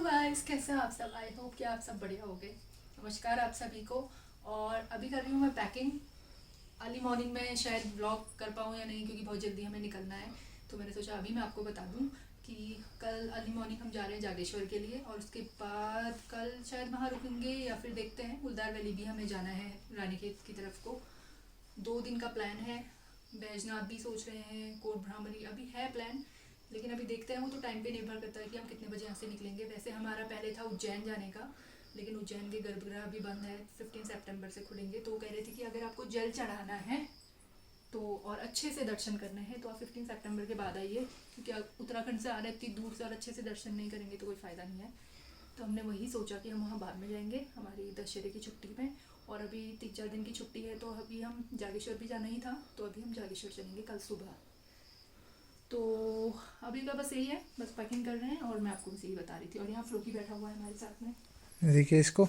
Guys, कैसे हैं आप सब। आई होप कि आप सब बढ़िया होंगे। नमस्कार आप सभी को। और अभी कर रही हूँ मैं पैकिंग। अर्ली मॉर्निंग में शायद व्लॉग कर पाऊँ या नहीं, क्योंकि बहुत जल्दी हमें निकलना है। तो मैंने सोचा अभी मैं आपको बता दूँ कि कल अर्ली मॉर्निंग हम जा रहे हैं जागेश्वर के लिए, और उसके बाद कल शायद वहाँ रुकेंगे या फिर देखते हैं। गुलदार वैली भी हमें जाना है, रानीखेत की तरफ को। 2 दिन का प्लान है। बैजनाथ भी सोच रहे हैं, कोट ब्राह्मणी अभी है प्लान, लेकिन अभी देखते हैं। वो तो टाइम पे निर्भर करता है कि हम कितने बजे यहाँ से निकलेंगे। वैसे हमारा पहले था उज्जैन जाने का, लेकिन उज्जैन के गर्भगृह अभी बंद है। 15 सितंबर से खुलेंगे। तो वो कह रहे थे कि अगर आपको जल चढ़ाना है तो और अच्छे से दर्शन करने हैं तो आप 15 सितंबर के बाद आइए, क्योंकि आप उत्तराखंड से आ रहे इतनी दूर से और अच्छे से दर्शन नहीं करेंगे तो कोई फ़ायदा नहीं है। तो हमने वही सोचा कि हम वहाँ बाद में जाएंगे हमारी दशहरे की छुट्टी में। और अभी 3-4 दिन की छुट्टी है, तो अभी हम जागेश्वर भी जाना ही था, तो अभी हम जागेश्वर चलेंगे कल सुबह। तो अभी का बस यही है, बस पैकिंग कर रहे हैं और मैं आपको बस यही बता रही थी। और यहाँ फ्लोकी बैठा हुआ है हमारे साथ में। देखिए इसको,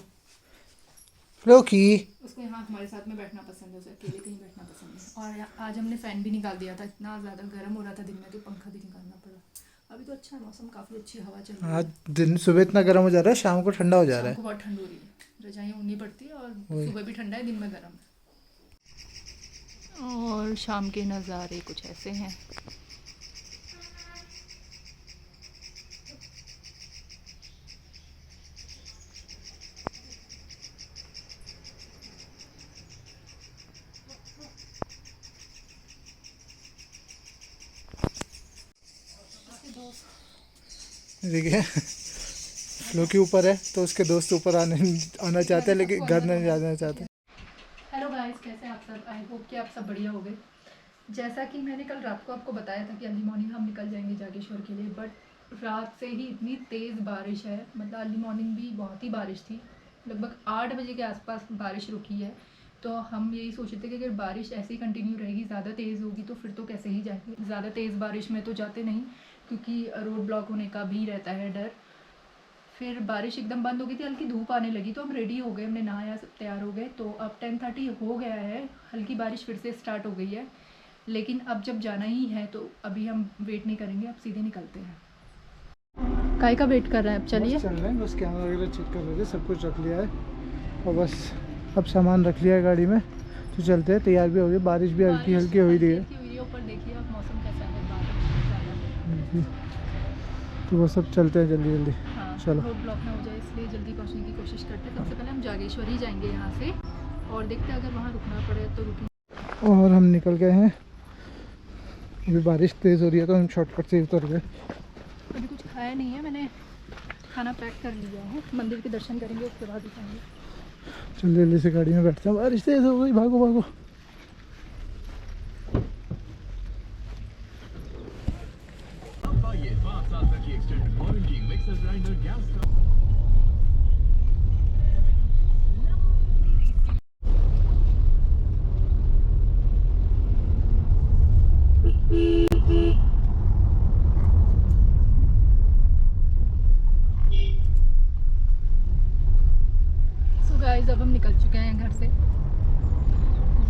फ्लोकी। उसको यहाँ हमारे साथ में बैठना पसंद है, उसे अकेले कहीं बैठना पसंद है। और आज हमने फ़ैन भी निकाल दिया था, इतना ज़्यादा गर्म हो रहा था दिन में, तो पंखा भी निकालना पड़ा। अभी तो अच्छा मौसम, काफ़ी अच्छी हवा चल रही है। आज दिन सुबह इतना गर्म हो जा रहा है, शाम को ठंडा हो जा रहा शाम को बहुत ठंड हो रही है, रजाइयाँ उड़नी पड़ती है। और वही। सुबह भी ठंडा है, दिन में गर्म है। और शाम के नज़ारे कुछ ऐसे हैं। देखिए फ्लोकी ऊपर है तो उसके दोस्त ऊपर आना चाहते हैं, लेकिन घर नहीं जाना चाहते। हेलो गाइस, कैसे हैं आप सब। आई होप कि आप सब बढ़िया हो गए। जैसा कि मैंने कल रात को आपको बताया था कि अर्ली मॉर्निंग हम निकल जाएंगे जागेश्वर के लिए, बट रात से ही इतनी तेज़ बारिश है। मतलब अर्ली मॉर्निंग भी बहुत ही बारिश थी, लगभग 8 बजे के आसपास बारिश रुकी है। तो हम यही सोचे थे कि अगर बारिश ऐसे ही कंटिन्यू रहेगी, ज़्यादा तेज़ होगी, तो फिर तो कैसे ही जाएंगे। ज़्यादा तेज़ बारिश में तो जाते नहीं, क्योंकि रोड ब्लॉक होने का भी रहता है डर। फिर बारिश एकदम बंद हो गई थी, हल्की धूप आने लगी, तो हम रेडी हो गए, हमने नहाया, सब तैयार हो गए। तो अब 10:30 हो गया है, हल्की बारिश फिर से स्टार्ट हो गई है। लेकिन अब जब जाना ही है तो अभी हम वेट नहीं करेंगे, अब सीधे निकलते हैं। काय का वेट कर रहे हैं, अब चलिए। चल रहे हैं, बस कैमरा वगैरह चेक कर रहे थे, सब कुछ रख लिया है और बस अब सामान रख लिया है गाड़ी में, तो चलते हैं। तैयार भी हो गई, बारिश भी हल्की हल्की हो रही है। वीडियो पर देखिए आप मौसम कैसा है, बारिश। तो वो सब चलते हैं जल्दी जल्दी। हाँ, चलो। रोड ब्लॉक ना हो जाए इसलिए जल्दी पहुंचने की कोशिश करते हैं। सबसे पहले हम जागेश्वर ही जाएंगे यहाँ से, और देखते हैं अगर वहाँ रुकना पड़े तो रुकेंगे। और हम निकल गए हैं, अभी बारिश तेज़ हो रही है तो हम शॉर्टकट से उतर गए। अभी कुछ खाया नहीं है, मैंने खाना पैक कर लिया है। मंदिर के दर्शन करेंगे, उसके बाद उठाएंगे। जल्दी जल्दी से गाड़ी में बैठते हैं, बारिश तेज़ हो गई, भागो भागो। सो गाइस, अब हम निकल चुके हैं घर से।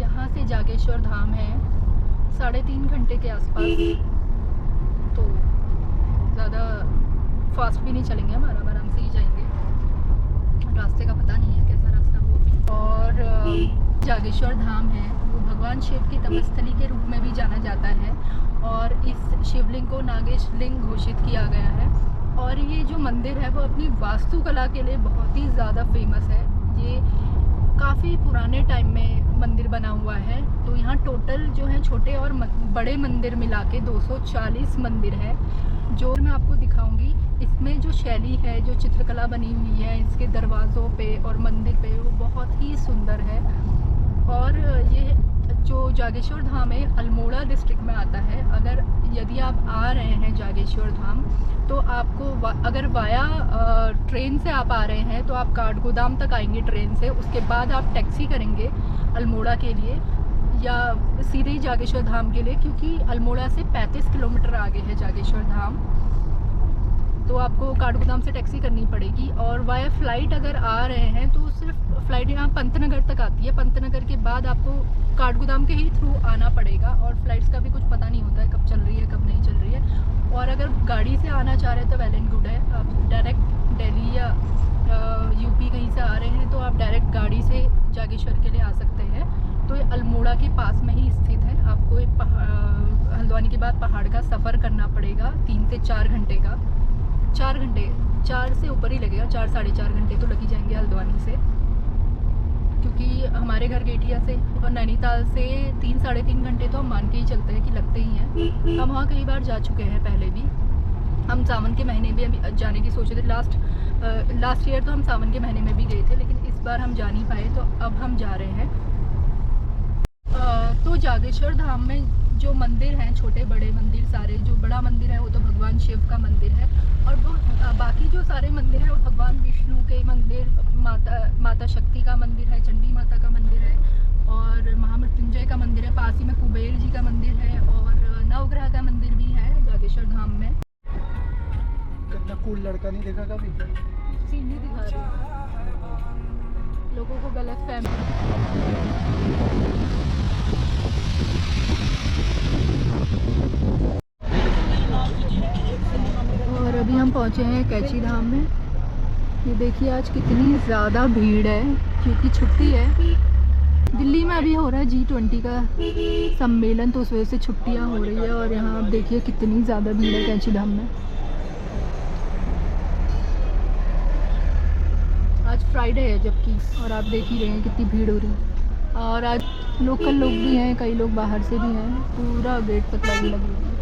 यहाँ से जागेश्वर धाम है 3.5 घंटे के आसपास। तो ज़्यादा फास्ट भी नहीं चलेंगे, हम आराम आराम से ही जाएंगे। रास्ते का पता नहीं है कैसा रास्ता हो। और जागेश्वर धाम है वो भगवान शिव की तपस्थली के रूप में भी जाना जाता है, और इस शिवलिंग को नागेश लिंग घोषित किया गया है। और ये जो मंदिर है वो अपनी वास्तुकला के लिए बहुत ही ज़्यादा फेमस है। ये काफ़ी पुराने टाइम में मंदिर बना हुआ है। तो यहाँ टोटल जो है छोटे और बड़े मंदिर मिला के 240 मंदिर है, जो मैं आपको दिखाऊंगी। इसमें जो शैली है, जो चित्रकला बनी हुई है इसके दरवाज़ों पे और मंदिर पे, वो बहुत ही सुंदर है। और ये जो जागेश्वर धाम है अल्मोड़ा डिस्ट्रिक्ट में आता है। अगर यदि आप आ रहे हैं जागेश्वर धाम, तो आपको अगर वाया ट्रेन से आप आ रहे हैं तो आप काठगोदाम तक आएंगे ट्रेन से। उसके बाद आप टैक्सी करेंगे अल्मोड़ा के लिए या सीधे ही जागेश्वर धाम के लिए, क्योंकि अल्मोड़ा से 35 किलोमीटर आगे है जागेश्वर धाम। तो आपको काठगोदाम से टैक्सी करनी पड़ेगी। और वाया फ्लाइट अगर आ रहे हैं तो सिर्फ फ़्लाइट यहाँ पंतनगर तक आती है। पंतनगर के बाद आपको काठगोदाम के ही थ्रू आना पड़ेगा, और फ्लाइट्स का भी कुछ पता नहीं होता है कब चल रही है कब नहीं चल रही है। और अगर गाड़ी से आना चाह रहे हैं तो वेल एंड गुड है, आप डायरेक्ट दिल्ली जागेश्वर के लिए आ सकते हैं तो ये अल्मोड़ा के पास में ही स्थित है। आपको हल्द्वानी के बाद पहाड़ का सफ़र करना पड़ेगा 3 से 4 घंटे का। 4 घंटे, 4 से ऊपर ही लगेगा, 4 साढ़े 4 घंटे तो लग ही जाएंगे हल्द्वानी से, क्योंकि हमारे घर गेठिया से और नैनीताल से 3 साढ़े 3 घंटे तो हम मान के ही चलते हैं कि लगते ही हैं। हम वहाँ कई बार जा चुके हैं पहले भी। हम सावन के महीने भी अभी जाने की सोचे थे। लास्ट ईयर तो हम सावन के महीने में भी गए थे, लेकिन इस बार हम जा नहीं पाए, तो अब हम जा रहे हैं। तो जागेश्वर धाम में जो मंदिर हैं, छोटे बड़े मंदिर सारे, जो बड़ा मंदिर है वो तो भगवान शिव का मंदिर है, और वो बाकी जो सारे मंदिर हैं वो भगवान विष्णु के मंदिर, माता शक्ति का मंदिर है, चंडी माता का मंदिर है, और महामृत्युंजय का मंदिर है, पास ही में कुबेर जी का मंदिर है, और नवग्रह का मंदिर भी है जागेश्वर धाम में। कितना कूल लड़का नहीं देखा कभी? सीढ़ी दिखा रही है लोगों को, गलत फहमी। और अभी हम पहुंचे हैं कैची धाम में। ये देखिए आज कितनी ज़्यादा भीड़ है, क्योंकि छुट्टी है। दिल्ली में अभी हो रहा है G20 का सम्मेलन, तो उस वजह से छुट्टियां हो रही है। और यहाँ आप देखिए कितनी ज़्यादा भीड़ है कैची धाम में। आज फ्राइडे है जबकि, और आप देख ही रहे हैं कितनी भीड़ हो रही है। और आज लोकल लोग भी हैं, कई लोग बाहर से भी हैं। पूरा गेट तक लाइन लगी हुई है।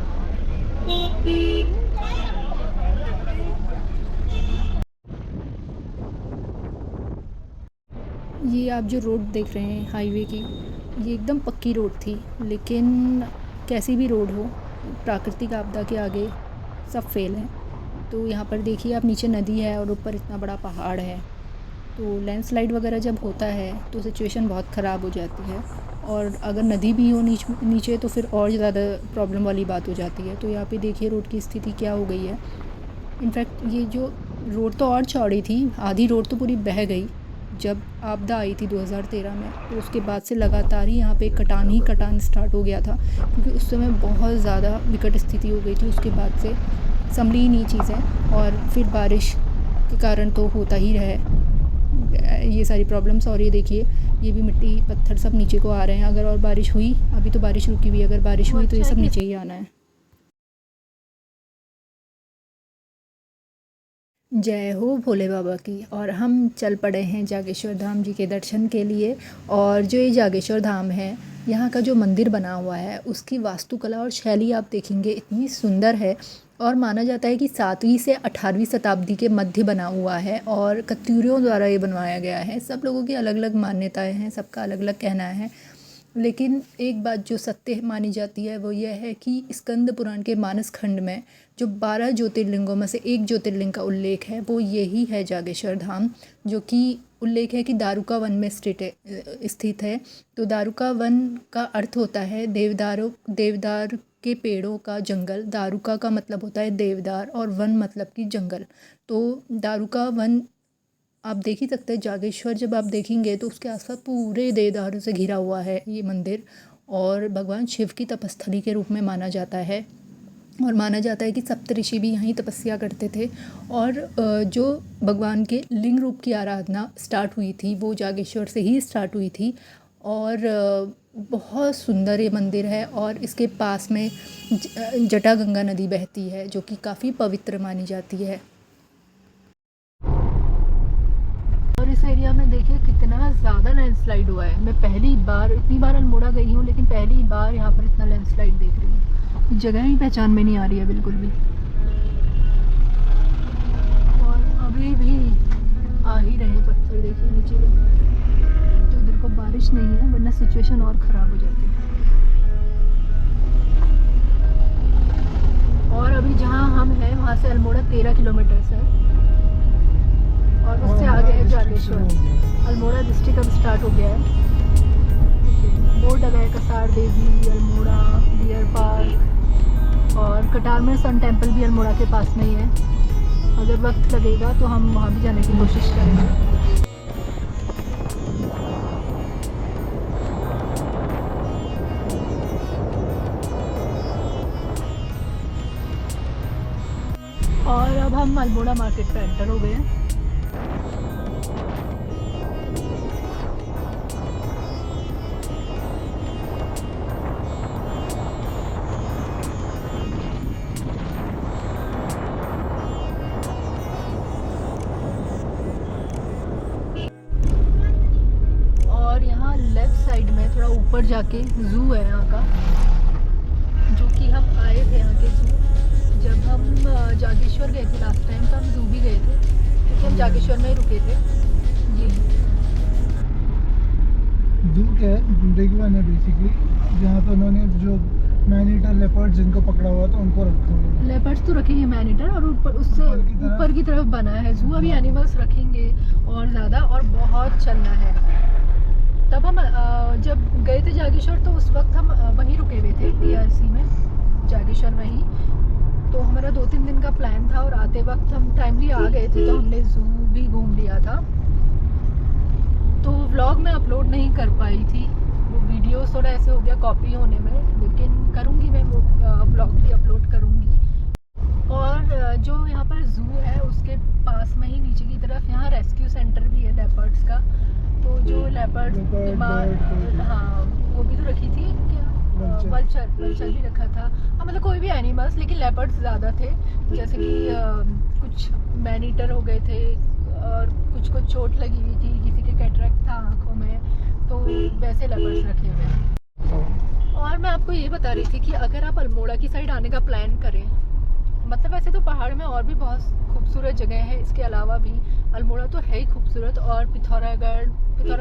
ये आप जो रोड देख रहे हैं हाईवे की, ये एकदम पक्की रोड थी, लेकिन कैसी भी रोड हो, प्राकृतिक आपदा के आगे सब फेल है। तो यहाँ पर देखिए आप, नीचे नदी है और ऊपर इतना बड़ा पहाड़ है, तो लैंडस्लाइड वगैरह जब होता है तो सिचुएशन बहुत ख़राब हो जाती है। और अगर नदी भी हो नीचे तो फिर और ज़्यादा प्रॉब्लम वाली बात हो जाती है। तो यहाँ पे देखिए रोड की स्थिति क्या हो गई है। इनफैक्ट ये जो रोड तो और चौड़ी थी, आधी रोड तो पूरी बह गई जब आपदा आई थी 2013 में। तो उसके बाद से लगातार ही यहाँ पे कटान स्टार्ट हो गया था, क्योंकि उस समय बहुत ज़्यादा विकट स्थिति हो गई थी। उसके बाद से संभली ही नहीं चीज़ें, और फिर बारिश के कारण तो होता ही रहा ये सारी प्रॉब्लम्स। और ये देखिए, ये भी मिट्टी पत्थर सब नीचे को आ रहे हैं। अगर और बारिश हुई, अभी तो बारिश रुकी हुई, अगर बारिश हुई तो ये सब नीचे ही आना है। जय हो भोले बाबा की। और हम चल पड़े हैं जागेश्वर धाम जी के दर्शन के लिए। और जो ये जागेश्वर धाम है, यहाँ का जो मंदिर बना हुआ है, उसकी वास्तुकला और शैली आप देखेंगे इतनी सुंदर है। और माना जाता है कि 7वीं से 18वीं शताब्दी के मध्य बना हुआ है, और कत्यूरियों द्वारा ये बनवाया गया है। सब लोगों की अलग अलग मान्यताएं हैं, सबका अलग अलग कहना है, लेकिन एक बात जो सत्य मानी जाती है वो यह है कि स्कंद पुराण के मानस खंड में जो 12 ज्योतिर्लिंगों में से एक ज्योतिर्लिंग का उल्लेख है, वो यही है जागेश्वर धाम, जो कि उल्लेख है कि दारुका वन में स्थित है। तो दारुका वन का अर्थ होता है देवदार के पेड़ों का जंगल। दारुका का मतलब होता है देवदार, और वन मतलब कि जंगल। तो दारुका वन आप देख ही सकते हैं। जागेश्वर जब आप देखेंगे तो उसके आसपास पूरे देवदारों से घिरा हुआ है ये मंदिर, और भगवान शिव की तपस्थली के रूप में माना जाता है। और माना जाता है कि सप्तऋषि भी यहीं तपस्या करते थे। और जो भगवान के लिंग रूप की आराधना स्टार्ट हुई थी वो जागेश्वर से ही स्टार्ट हुई थी। और बहुत सुंदर ये मंदिर है। और इसके पास में जटागंगा नदी बहती है, जो कि काफ़ी पवित्र मानी जाती है। और इस एरिया में देखिए कितना ज़्यादा लैंडस्लाइड हुआ है। मैं पहली बार, इतनी बार अल्मोड़ा गई हूँ, लेकिन पहली बार यहाँ पर इतना लैंडस्लाइड देख रही हूँ। जगह ही पहचान में नहीं आ रही है बिल्कुल भी। और अभी भी आ ही रहे पत्थर, देखिए नीचे तो इधर को बारिश नहीं है, वरना सिचुएशन और ख़राब हो जाती है। और अभी जहाँ हम हैं वहाँ से अल्मोड़ा 13 किलोमीटर है, और उससे आगे है जागेश्वर। अल्मोड़ा डिस्ट्रिक्ट अब स्टार्ट हो गया है। बोर्ड लगा है कसार देवी, अल्मोड़ा, डियर पार्क, और कटार में सन टेम्पल भी अल्मोड़ा के पास में ही है। अगर वक्त लगेगा तो हम वहाँ भी जाने की कोशिश करेंगे। और अब हम अल्मोड़ा मार्केट पे एंटर हो गए हैं। ऊपर जाके ज़ू है यहाँ का, जो कि हम आए थे यहाँ के ज़ू जब हम जागेश्वर गए थे लास्ट टाइम, तो हम ज़ू भी गए थे क्योंकि हम जागेश्वर में ही रुके थे। ये जू क्या है, बिग वन है बेसिकली, जहाँ पे उन्होंने जो मैनीटर लेपर्ड जिनको पकड़ा हुआ था उनको रखा हुआ है। लेपर्ड्स तो रखेंगे मैनीटर, और ऊपर उससे ऊपर की तरफ बना है ज़ू। अभी एनिमल्स रखेंगे और ज़्यादा, और बहुत चलना है। तब हम जब गए थे जागेश्वर तो उस वक्त हम वहीं रुके हुए थे DRC में, जागेश्वर में ही। तो हमारा 2-3 दिन का प्लान था और आते वक्त हम टाइमली आ गए थे, तो हमने ज़ू भी घूम लिया था। तो व्लॉग में अपलोड नहीं कर पाई थी, वो वीडियो थोड़ा ऐसे हो गया कॉपी होने में, लेकिन करूँगी मैं वो व्लॉग भी अपलोड करूँगी। और जो यहाँ पर ज़ू है उसके पास में ही नीचे की तरफ यहाँ रेस्क्यू सेंटर भी है लेपर्ड्स का। तो जो लेपर्ड हाँ वो भी तो रखी थी क्या, वल्चर भी रखा था। हाँ मतलब कोई भी एनिमल्स, लेकिन लेपर्ड्स ज़्यादा थे। जैसे कि कुछ मैनीटर हो गए थे और कुछ को चोट लगी हुई थी, किसी के कैटरेक्ट था आँखों में, तो वैसे लेपर्ड्स रखे हुए थे। और मैं आपको ये बता रही थी कि अगर आप अल्मोड़ा की साइड आने का प्लान करें, मतलब वैसे तो पहाड़ में और भी बहुत खूबसूरत जगह है, इसके अलावा भी अल्मोड़ा तो है ही खूबसूरत, और पिथौरागढ़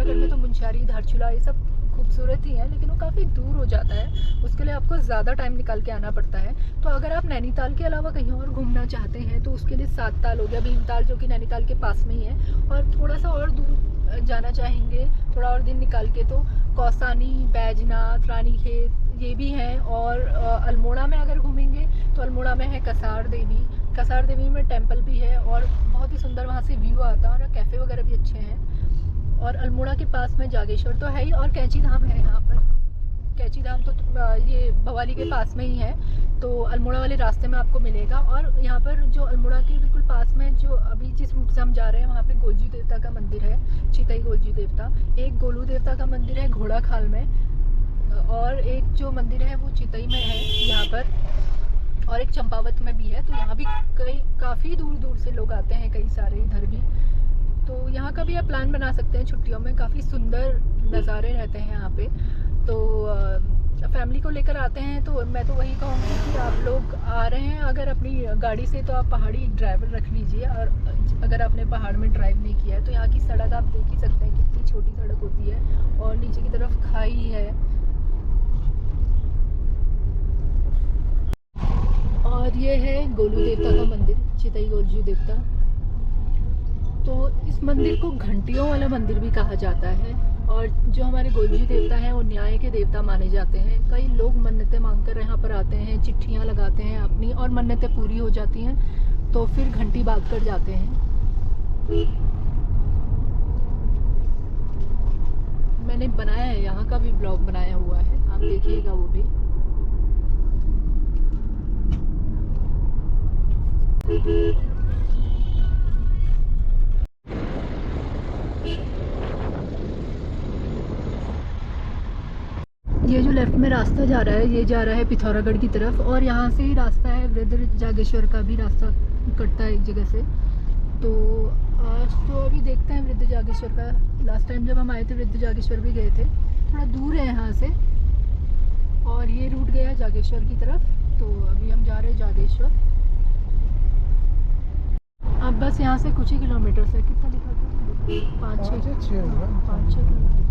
में तो मुंशियारी, धारचूला ये सब खूबसूरत ही है, लेकिन वो काफ़ी दूर हो जाता है, उसके लिए आपको ज़्यादा टाइम निकाल के आना पड़ता है। तो अगर आप नैनीताल के अलावा कहीं और घूमना चाहते हैं तो उसके लिए सातताल हो गया, भीमताल जो कि नैनीताल के पास में ही है, और थोड़ा सा और दूर जाना चाहेंगे थोड़ा और दिन निकाल के तो कौसानी, बैजनाथ, रानीखेत ये भी हैं। और अल्मोड़ा में अगर घूमेंगे तो अल्मोड़ा में है कसार देवी में टेंपल भी है, और बहुत ही सुंदर वहाँ से व्यू आता है, और कैफ़े वगैरह भी अच्छे हैं। और अल्मोड़ा के पास में जागेश्वर तो है ही, और कैंची धाम है यहाँ पर। कैंची धाम तो ये भवाली के पास में ही है, तो अल्मोड़ा वाले रास्ते में आपको मिलेगा। और यहाँ पर जो अल्मोड़ा के बिल्कुल पास में, जो अभी जिस रूट से हम जा रहे हैं, वहाँ पे गोलजू देवता का मंदिर है, चितई गोलजू देवता। एक गोलू देवता का मंदिर है घोड़ा खाल में, और एक जो मंदिर है वो चितई में है यहाँ पर, और एक चंपावत में भी है। तो यहाँ भी काफ़ी दूर से लोग आते हैं, कई सारे इधर भी। तो यहाँ का भी आप प्लान बना सकते हैं छुट्टियों में, काफ़ी सुंदर नज़ारे रहते हैं यहाँ पे। तो फैमिली को लेकर आते हैं तो मैं तो वही कहूँगी कि आप लोग आ रहे हैं अगर अपनी गाड़ी से, तो आप पहाड़ी ड्राइवर रख लीजिए। और अगर आपने पहाड़ में ड्राइव नहीं किया है तो यहाँ की सड़क आप देख ही सकते हैं कितनी छोटी सड़क होती है, और नीचे की तरफ खाई है। और ये है गोलू देवता का मंदिर, चितई गोलजू देवता। तो इस मंदिर को घंटियों वाला मंदिर भी कहा जाता है, और जो हमारे गोलजू देवता हैं वो न्याय के देवता माने जाते हैं। कई लोग मन्नतें मांगकर यहाँ पर आते हैं, चिट्ठियाँ लगाते हैं अपनी, और मन्नतें पूरी हो जाती हैं तो फिर घंटी बांध कर जाते हैं। मैंने बनाया है, यहाँ का भी ब्लॉग बनाया हुआ है, आप देखिएगा वो भी। ये जो लेफ्ट में रास्ता जा रहा है, ये जा रहा है पिथौरागढ़ की तरफ, और यहाँ से ही रास्ता है वृद्ध जागेश्वर का भी रास्ता कटता है एक जगह से। तो आज तो अभी देखते हैं वृद्ध जागेश्वर का। लास्ट टाइम जब हम आए थे वृद्ध जागेश्वर भी गए थे, थोड़ा दूर है यहाँ से, और ये रूट गया जागेश्वर की तरफ। तो अभी हम जा रहे हैं जागेश्वर। अब बस यहाँ से कुछ ही किलोमीटर से, कितना लिखा था, 5-6 किलोमीटर।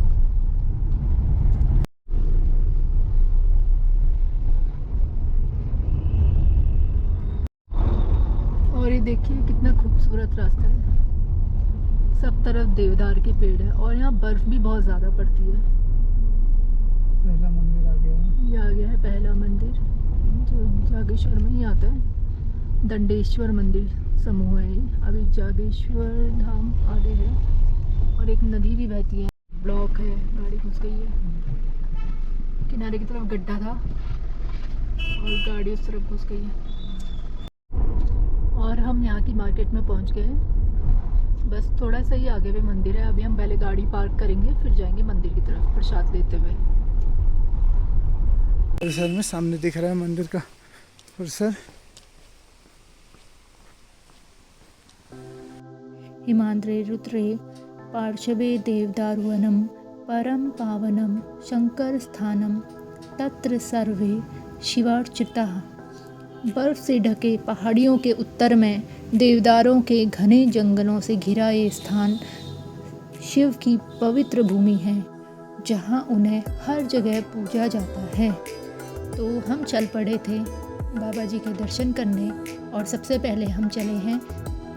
और ये देखिए कितना खूबसूरत रास्ता है, सब तरफ देवदार के पेड़ है, और यहाँ बर्फ भी बहुत ज़्यादा पड़ती है। पहला मंदिर आ गया है, ये आ गया है पहला मंदिर, जो जागेश्वर में ही आता है। दंडेश्वर मंदिर समूह है ये। अभी जागेश्वर धाम आगे है, और एक नदी भी बहती है, ब्लॉक है, गाड़ी घुस गई है। किनारे की तरफ गड्ढा था और गाड़ी उस तरफ घुस गई है। और हम यहाँ की मार्केट में पहुँच गए हैं, बस थोड़ा सा ही आगे में मंदिर है। अभी हम पहले गाड़ी पार्क करेंगे, फिर जाएंगे मंदिर की तरफ प्रसाद लेते हुए। परिसर में सामने दिख रहा है मंदिर का परिसर। हिमांद्रे रुद्रे पार्श्वे देवदारुवनं परम पावनम शंकर स्थानम तत्र सर्वे शिवार्चिताः। बर्फ से ढके पहाड़ियों के उत्तर में देवदारों के घने जंगलों से घिरा ये स्थान शिव की पवित्र भूमि है, जहाँ उन्हें हर जगह पूजा जाता है। तो हम चल पड़े थे बाबा जी के दर्शन करने, और सबसे पहले हम चले हैं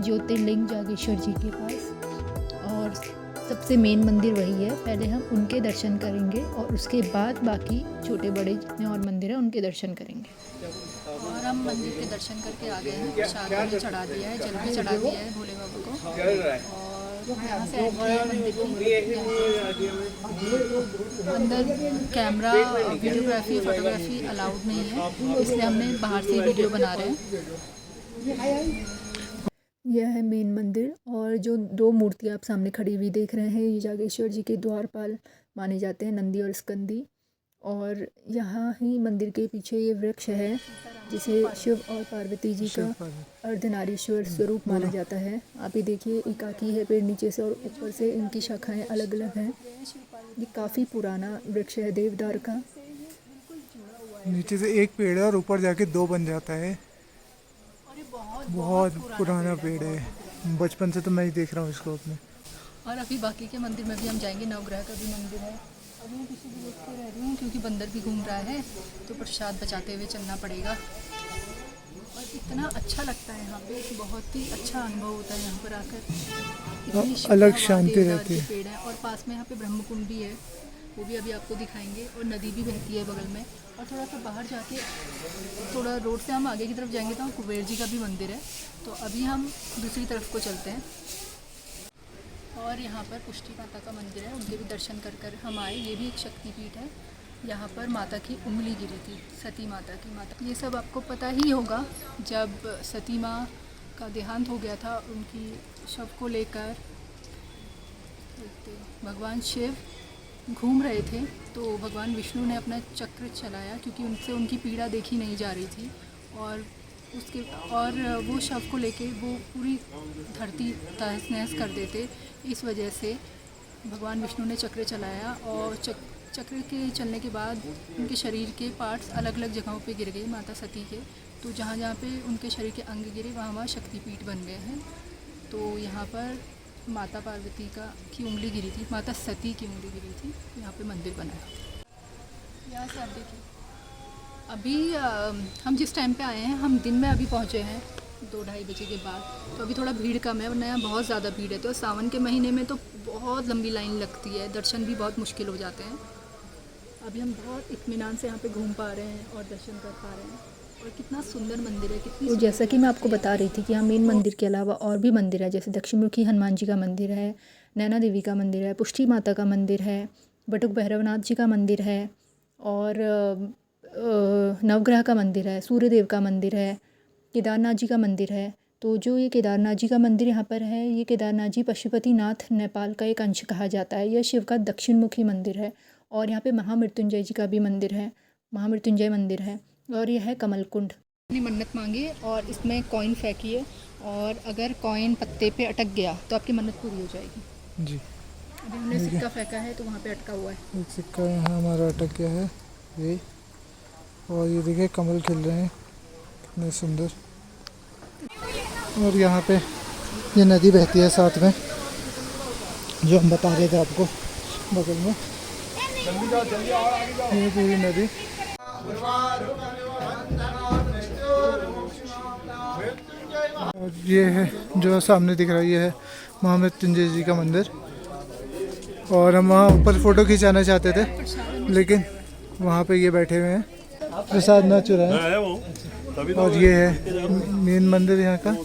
ज्योतिर्लिंग जागेश्वर जी के पास, और सबसे मेन मंदिर वही है। पहले हम उनके दर्शन करेंगे और उसके बाद बाकी छोटे बड़े जितने और मंदिर हैं उनके दर्शन करेंगे। और हम मंदिर के दर्शन करके आ गए हैं, प्रसाद भी चढ़ा दिया है, जल भी चढ़ा दिया है भोले बाबा को। और यहाँ से एंट्री है मंदिर की। अंदर कैमरा वीडियोग्राफी फोटोग्राफी अलाउड नहीं है, इसलिए हमने बाहर से वीडियो बना रहे हैं। यह है मेन मंदिर, और जो दो मूर्तियाँ आप सामने खड़ी हुई देख रहे हैं ये जागेश्वर जी के द्वारपाल माने जाते हैं, नंदी और स्कंदी। और यहाँ ही मंदिर के पीछे ये वृक्ष है जिसे शिव और पार्वती जी का अर्धनारीश्वर स्वरूप माना जाता है। आप ये देखिए, एकाकी है पेड़ नीचे से, और ऊपर से इनकी शाखाएं अलग अलग हैं। ये काफ़ी पुराना वृक्ष है देवदार का। नीचे से एक पेड़ है और ऊपर जाके दो बन जाता है। बहुत पुराना पेड़ है, बचपन से तो मैं ही देख रहा हूँ इसको अपने। और अभी बाकी के मंदिर में भी हम जाएंगे, नवग्रह का भी मंदिर है। अभी मैं किसी भी देखते रह रही हूँ क्योंकि बंदर भी घूम रहा है, तो प्रसाद बचाते हुए चलना पड़ेगा। और इतना अच्छा लगता है यहाँ पे, बहुत ही अच्छा अनुभव होता है यहाँ पर आकर। अलग शांति रहती है। पेड़ है और पास में यहाँ पे ब्रह्मकुंड भी है, वो भी अभी आपको दिखाएंगे। और नदी भी बहती है बगल में। और थोड़ा सा बाहर जाके, थोड़ा रोड से हम आगे की तरफ जाएंगे तो कुबेर जी का भी मंदिर है। तो अभी हम दूसरी तरफ को चलते हैं। और यहाँ पर पुष्टि माता का मंदिर है, उनके भी दर्शन कर कर हम आए। ये भी एक शक्तिपीठ है, यहाँ पर माता की उंगली गिरी थी, सती माता की। माता ये सब आपको पता ही होगा। जब सती माँ का देहांत हो गया था, उनकी शव को लेकर भगवान शिव घूम रहे थे, तो भगवान विष्णु ने अपना चक्र चलाया, क्योंकि उनसे उनकी पीड़ा देखी नहीं जा रही थी। और वो शव को लेके वो पूरी धरती तहस नहस कर देते। इस वजह से भगवान विष्णु ने चक्र चलाया, और चक्र के चलने के बाद उनके शरीर के पार्ट्स अलग अलग जगहों पे गिर गए माता सती के। तो जहाँ जहाँ पे उनके शरीर के अंग गिरे वहाँ शक्तिपीठ बन गए हैं। तो यहाँ पर माता पार्वती की उंगली गिरी थी, माता सती की उंगली गिरी थी, यहाँ पे मंदिर बना है। यहाँ से आप देखिए, अभी हम जिस टाइम पे आए हैं, हम दिन में अभी पहुँचे हैं 2-2:30 बजे के बाद। तो अभी थोड़ा भीड़ कम है, वरना यहाँ बहुत ज़्यादा भीड़ है। तो सावन के महीने में तो बहुत लंबी लाइन लगती है, दर्शन भी बहुत मुश्किल हो जाते हैं। अभी हम बहुत इत्मीनान से यहाँ पे घूम पा रहे हैं और दर्शन कर पा रहे हैं। और कितना सुंदर मंदिर है, कितनी। तो जैसा कि मैं आपको बता रही थी कि यहाँ मेन मंदिर के अलावा और भी मंदिर है, जैसे दक्षिणमुखी हनुमान जी का मंदिर है, नैना देवी का मंदिर है, पुष्टि माता का मंदिर है, बटुक भैरवनाथ जी का मंदिर है, और नवग्रह का मंदिर है, सूर्यदेव का मंदिर है, केदारनाथ जी का मंदिर है। तो जो ये केदारनाथ जी का मंदिर यहाँ पर है, ये केदारनाथ जी पशुपतिनाथ नेपाल का एक अंश कहा जाता है। यह शिव का दक्षिणमुखी मंदिर है। और यहाँ पे महामृत्युंजय जी का भी मंदिर है, महामृत्युंजय मंदिर है। और यह है कमलकुंड। अपनी मन्नत मांगिए और इसमें कॉइन फेंकिए, और अगर कॉइन पत्ते पे अटक गया तो आपकी मन्नत पूरी हो जाएगी जी। अभी हमने सिक्का फेंका है तो वहाँ पे अटका हुआ है। एक सिक्का यहाँ हमारा अटक गया है ये। और ये देखिए कमल खिल रहे हैं, कितने सुंदर। और यहाँ पे ये नदी बहती है साथ में, जो हम बता रहे थे आपको, बगल में ये पूरी नदी। और ये है जो सामने दिख रहा है, ये है महामृत्युंजय जी का मंदिर। और हम वहाँ ऊपर फ़ोटो खिंचाना चाहते थे, लेकिन वहाँ पे ये बैठे हुए हैं, प्रसाद न चुराए। और ये है मेन मंदिर यहाँ का।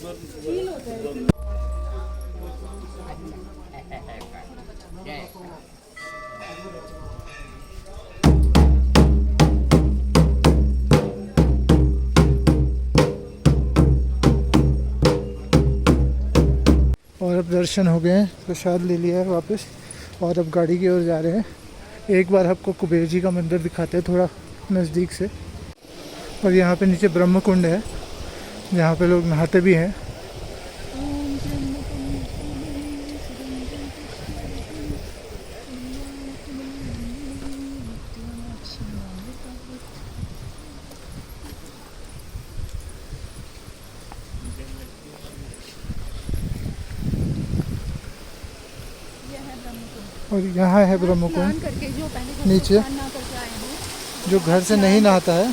और अब दर्शन हो गए हैं, प्रसाद ले लिया है वापस, और अब गाड़ी की ओर जा रहे हैं। एक बार आपको कुबेर जी का मंदिर दिखाते हैं थोड़ा नज़दीक से। और यहाँ पे नीचे ब्रह्म कुंड है, जहाँ पे लोग नहाते भी हैं। और यहाँ है ब्रह्म स्नान कुंड। करके जो पहले घर से नीचे स्नान ना करके आए हैं, जो घर से नहीं नहाता है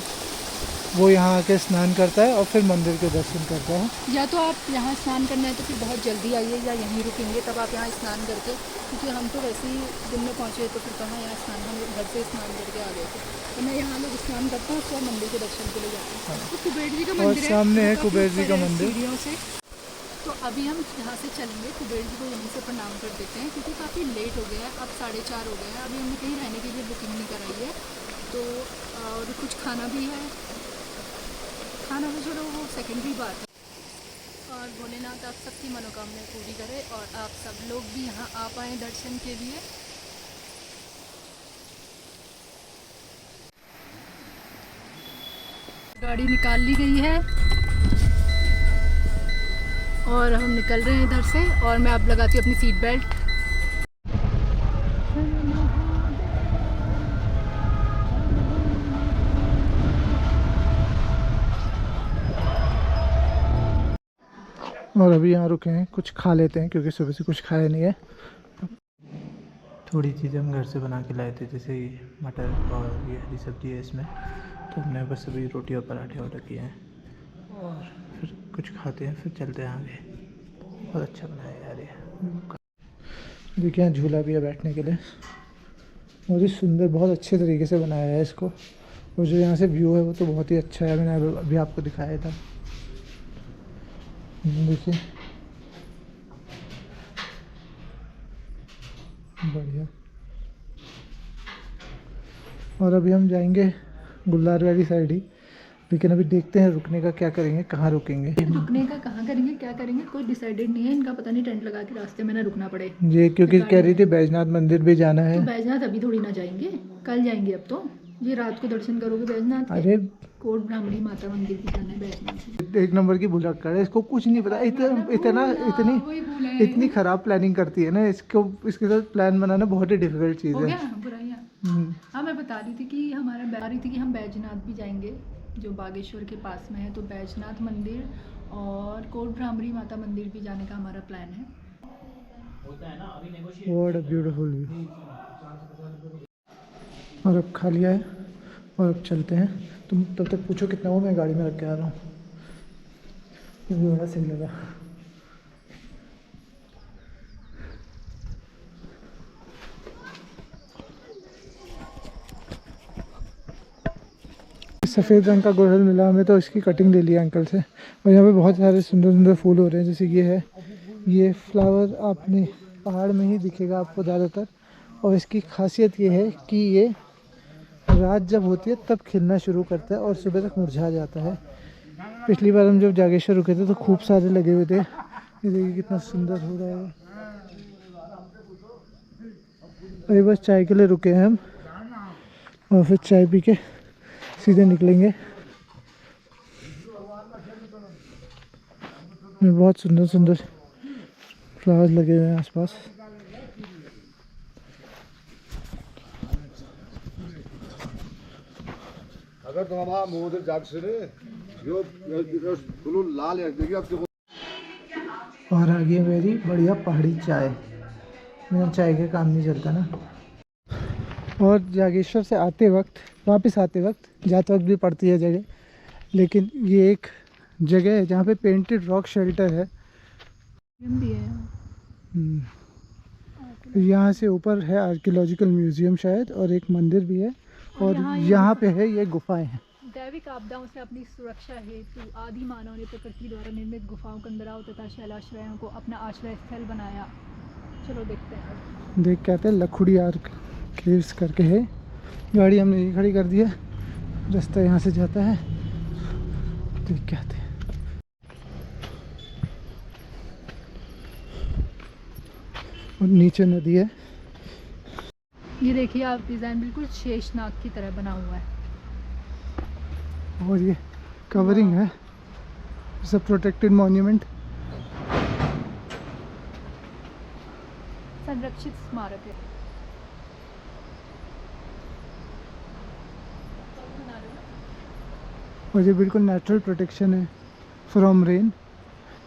वो यहाँ आके स्नान करता है और फिर मंदिर के दर्शन करता है। या तो आप यहाँ स्नान करना है तो फिर बहुत जल्दी आइए, या यहीं रुकेंगे तब आप यहाँ स्नान करके, क्योंकि हम तो वैसे ही दिन में पहुँचे तो फिर कहाँ यहाँ स्नान, हम लोग घर से स्नान करके आ गए थे। तो मैं यहाँ लोग स्नान करता हूँ, उसके बाद मंदिर के दर्शन के लिए जाते हैं। तो कुबेर जी का और मंदिर है, सामने है काफ़ी कुबेर जी ऊपर का है मंदिर। सीढ़ियों से। तो अभी हम यहाँ से चलेंगे, कुबेर जी को यहीं से प्रणाम कर देते हैं, क्योंकि काफ़ी लेट हो गया है, अब 4:30 हो गए हैं। अभी हमने कहीं रहने के लिए बुकिंग नहीं कराई है, तो और कुछ खाना भी है, खाना तो चलो वो सेकेंडरी बात है। और भोलेनाथ आप सबकी मनोकामनाएं पूरी करे और आप सब लोग भी यहाँ आ पाएँ दर्शन के लिए। गाड़ी निकाल ली गई है और हम निकल रहे हैं इधर से, और मैं अब लगाती हूँ अपनी सीट बेल्ट। और अभी यहाँ रुके हैं, कुछ खा लेते हैं क्योंकि सुबह से कुछ खाया नहीं है। थोड़ी चीज़ें हम घर से बना के लाए थे, जैसे मटर और ये हरी सब्जी है इसमें, तो हमने बस अभी रोटी और पराठे ऑर्डर किए हैं और फिर कुछ खाते हैं, फिर चलते हैं आगे। बहुत अच्छा बनाया है यार ये। देखिए यहाँ झूला भी है बैठने के लिए, बहुत ही सुंदर, बहुत अच्छे तरीके से बनाया है इसको। और जो यहाँ से व्यू है वो तो बहुत ही अच्छा है, मैंने अभी आपको दिखाया था। देखिए बढ़िया। और अभी हम जाएंगे गुल्लार वैली साइड ही, लेकिन अभी देखते हैं रुकने का क्या करेंगे, कहाँ रुकेंगे। रुकने का कहाँ करेंगे, क्या करेंगे, कोई डिसाइडेड नहीं है इनका। पता नहीं टेंट लगा के रास्ते में ना रुकना पड़े। ये क्योंकि कह रही थी बैजनाथ मंदिर भी जाना है। तो बैजनाथ अभी थोड़ी ना जाएंगे, कल जाएंगे। अब तो ये रात को दर्शन करोगे बैजनाथ के। अरे कोट ब्राह्मणी माता मंदिर भी जाना है बैजनाथ। एक नंबर की भुलक्कड़ है, इसको कुछ नहीं पता। इतनी खराब प्लानिंग करती है ना, इसको इसके साथ प्लान बनाना बहुत ही डिफिकल्ट चीज़ हो है। गया बुराइयाँ। हाँ मैं बता रही थी कि हम बैजनाथ भी जाएंगे, जो बागेश्वर के पास में है। तो बैजनाथ मंदिर और कोट ब्राह्मणी माता मंदिर भी जाने का हमारा प्लान है। What a beautiful view. और अब खा लिया है और अब चलते हैं। तुम तब तक पूछो कितना हो, मैं गाड़ी में रख के आ रहा हूँ। ये भी बड़ा सही लगा। सफ़ेद रंग का गुड़हल मिला हमें, तो इसकी कटिंग ले लिया अंकल से। और यहाँ पे बहुत सारे सुंदर सुंदर फूल हो रहे हैं, जैसे ये है। ये फ्लावर आपने पहाड़ में ही दिखेगा आपको ज़्यादातर, और इसकी खासियत ये है कि ये रात जब होती है तब खिलना शुरू करता है और सुबह तक मुरझा जाता है। पिछली बार हम जब जागेश्वर रुके थे तो खूब सारे लगे हुए थे। ये देखिए कितना सुंदर हो रहा है। अभी बस चाय के लिए रुके हैं हम, और फिर चाय पी के सीधे निकलेंगे। बहुत सुंदर सुंदर फ्लावर्स लगे हुए हैं आसपास। अगर तुम्हारा मोदर जाग से यो लाल देखिए आपके। और आगे मेरी बढ़िया पहाड़ी चाय, मेरा चाय के काम नहीं चलता ना। और जागेश्वर से आते वक्त, वापस आते वक्त, जाते वक्त भी पड़ती है जगह, लेकिन ये एक जगह है जहाँ पे पेंटेड रॉक शेल्टर है। भी है यहाँ से ऊपर है आर्कियोलॉजिकल म्यूजियम शायद, और एक मंदिर भी है। और यहाँ पे है ये गुफाएं हैं। दैविक आपदाओं से अपनी सुरक्षा हेतु आदि मानव ने प्रकृति द्वारा निर्मित गुफाओं के अंदर आओ तथा शैलाश्रयों को अपना आश्रय स्थल बनाया। चलो देखते हैं। देख के आते हैं। लखुड़ी आर्क केव्स करके है। गाड़ी हमने यही खड़ी कर दी है, रास्ता यहाँ से जाता है, देख के आते हैं। और नीचे नदी है। ये देखिए आप, डिज़ाइन बिल्कुल शेषनाग की तरह बना हुआ है। और ये कवरिंग है, सब प्रोटेक्टेड मॉन्यूमेंट, संरक्षित स्मारक है। और ये बिल्कुल नेचुरल प्रोटेक्शन है फ्रॉम रेन।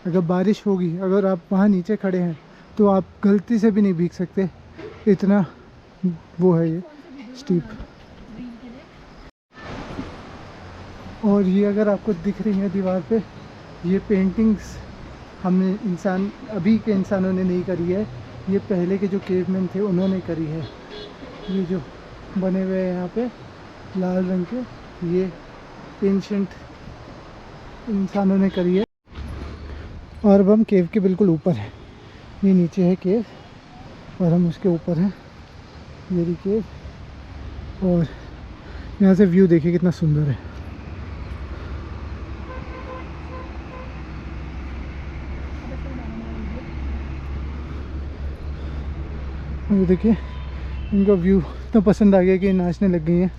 अगर बारिश होगी, अगर आप वहाँ नीचे खड़े हैं तो आप गलती से भी नहीं भीग सकते, इतना वो है ये स्टीप। और ये अगर आपको दिख रही है दीवार पे, ये पेंटिंग्स हमने अभी के इंसानों ने नहीं करी है, ये पहले के जो केवमैन थे उन्होंने करी है। ये जो बने हुए हैं यहाँ पे लाल रंग के, ये एंशिएंट इंसानों ने करी है। और अब हम केव के बिल्कुल ऊपर हैं, ये नीचे है केव और हम उसके ऊपर हैं, ये रही केव। और यहाँ से व्यू देखिए कितना सुंदर है। ये देखिए इनको व्यू इतना पसंद आ गया कि नाचने लग गई हैं।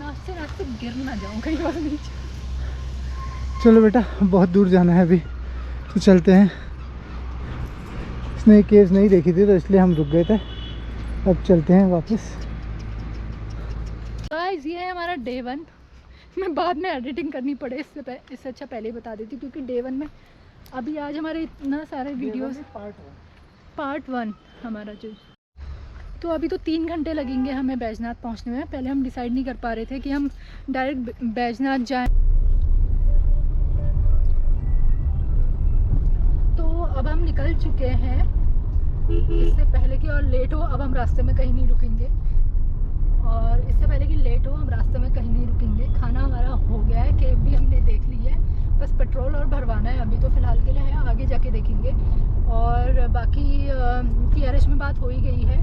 नाचते नाचते गिर ना जाऊँ कहीं और नीचे। चलो बेटा, बहुत दूर जाना है अभी, तो चलते हैं। इसने केव्स नहीं देखी थी तो इसलिए हम रुक गए थे, अब चलते हैं वापस। गाइस ये है हमारा डे 1। मैं बाद में एडिटिंग करनी पड़े, इससे अच्छा पहले ही बता देती, क्योंकि डे 1 में अभी आज हमारे इतना सारे वीडियोस पार्ट 1 हमारा जो। तो अभी तो 3 घंटे लगेंगे हमें बैजनाथ पहुंचने में। पहले हम डिसाइड नहीं कर पा रहे थे कि हम डायरेक्ट बैजनाथ जाएं, तो अब हम निकल चुके हैं इससे पहले कि और लेट हो। अब हम रास्ते में कहीं नहीं रुकेंगे, और इससे पहले कि लेट हो हम रास्ते में कहीं नहीं रुकेंगे। खाना हमारा हो गया है, केव भी हमने देख ली है, बस पेट्रोल और भरवाना है अभी तो फ़िलहाल के लिए है, आगे जाके देखेंगे। और बाकी TRH में बात हो ही गई है,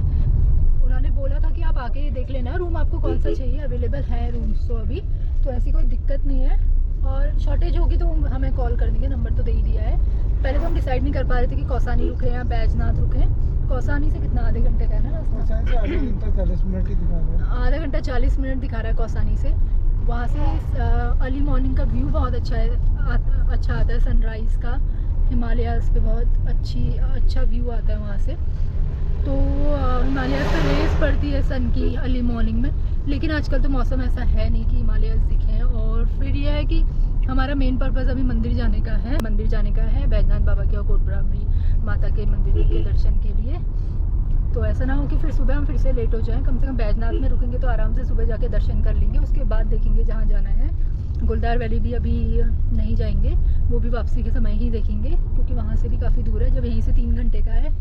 उन्होंने बोला था कि आप आके देख लेना रूम आपको कौन सा चाहिए, अवेलेबल है रूम्स तो अभी, तो ऐसी कोई दिक्कत नहीं है। और शॉर्टेज होगी तो हमें कॉल कर देंगे, नंबर तो दे ही दिया है। पहले तो हम डिसाइड नहीं कर पा रहे थे कि कौसानी रुके या बैजनाथ रुके। कौसानी से कितना, आधे घंटे का है ना रास्ता? आधे घंटा 40 मिनट ही दिखा रहा है। आधा घंटा 40 मिनट दिखा रहा है कौसानी से। वहाँ से अर्ली मॉर्निंग का व्यू बहुत अच्छा है, अच्छा आता है सनराइज़ का। हिमालयाज़ पे बहुत अच्छा व्यू आता है वहाँ से। तो हिमालयाज़ पे रेस पड़ती है सन की अर्ली मॉर्निंग में, लेकिन आजकल तो मौसम ऐसा है नहीं कि हिमालयाज़ दिखें। और फिर यह है कि हमारा मेन पर्पज़ अभी मंदिर जाने का है बैजनाथ बाबा के और कोट ब्राह्मणी माता के मंदिर के दर्शन के लिए। तो ऐसा ना हो कि फिर सुबह हम फिर से लेट हो जाएं। कम से कम बैजनाथ में रुकेंगे तो आराम से सुबह जाके दर्शन कर लेंगे, उसके बाद देखेंगे जहाँ जाना है। गुलदार वैली भी अभी नहीं जाएंगे, वो भी वापसी के समय ही देखेंगे, क्योंकि वहाँ से भी काफ़ी दूर है। जब यहीं से 3 घंटे का है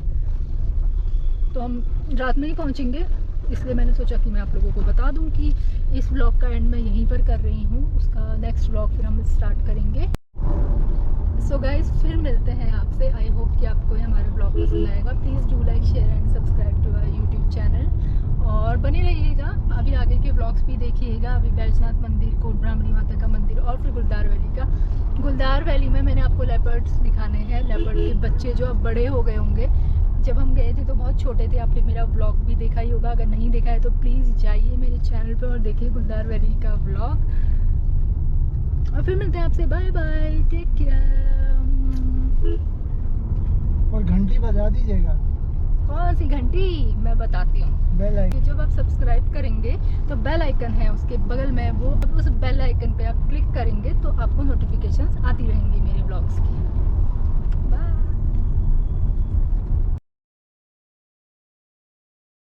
तो हम रात में ही पहुँचेंगे, इसलिए मैंने सोचा कि मैं आप लोगों को बता दूं कि इस व्लॉग का एंड मैं यहीं पर कर रही हूँ। उसका नेक्स्ट व्लॉग फिर हम स्टार्ट करेंगे। सो गाइज फिर मिलते हैं आपसे। आई होप कि आपको हमारा ब्लॉग पसंद आएगा। Please do like share and subscribe to our YouTube channel, और बने रहिएगा। अभी आगे के व्लॉग्स भी देखिएगा। अभी बैजनाथ मंदिर, कोट ब्राह्मणी माता का मंदिर, और फिर गुलदार वैली का। गुलदार वैली में मैंने आपको लेपर्ड्स दिखाने हैं, लेपर्ड के बच्चे जो अब बड़े हो गए होंगे। जब हम गए थे तो बहुत छोटे थे। आपने मेरा व्लॉग भी देखा ही होगा, अगर नहीं देखा है तो प्लीज़ जाइए मेरे चैनल पर और देखिए गुलदार वैली का व्लॉग। और फिर मिलते हैं आपसे। Bye bye, take care. और घंटी बजा दीजिएगा। कौन सी घंटी? मैं बताती हूँ। Bell icon. जब आप सब्सक्राइब करेंगे तो बेल आइकन है उसके बगल में, वो उस बेल आइकन पे आप क्लिक करेंगे तो आपको नोटिफिकेशंस आती रहेंगी मेरे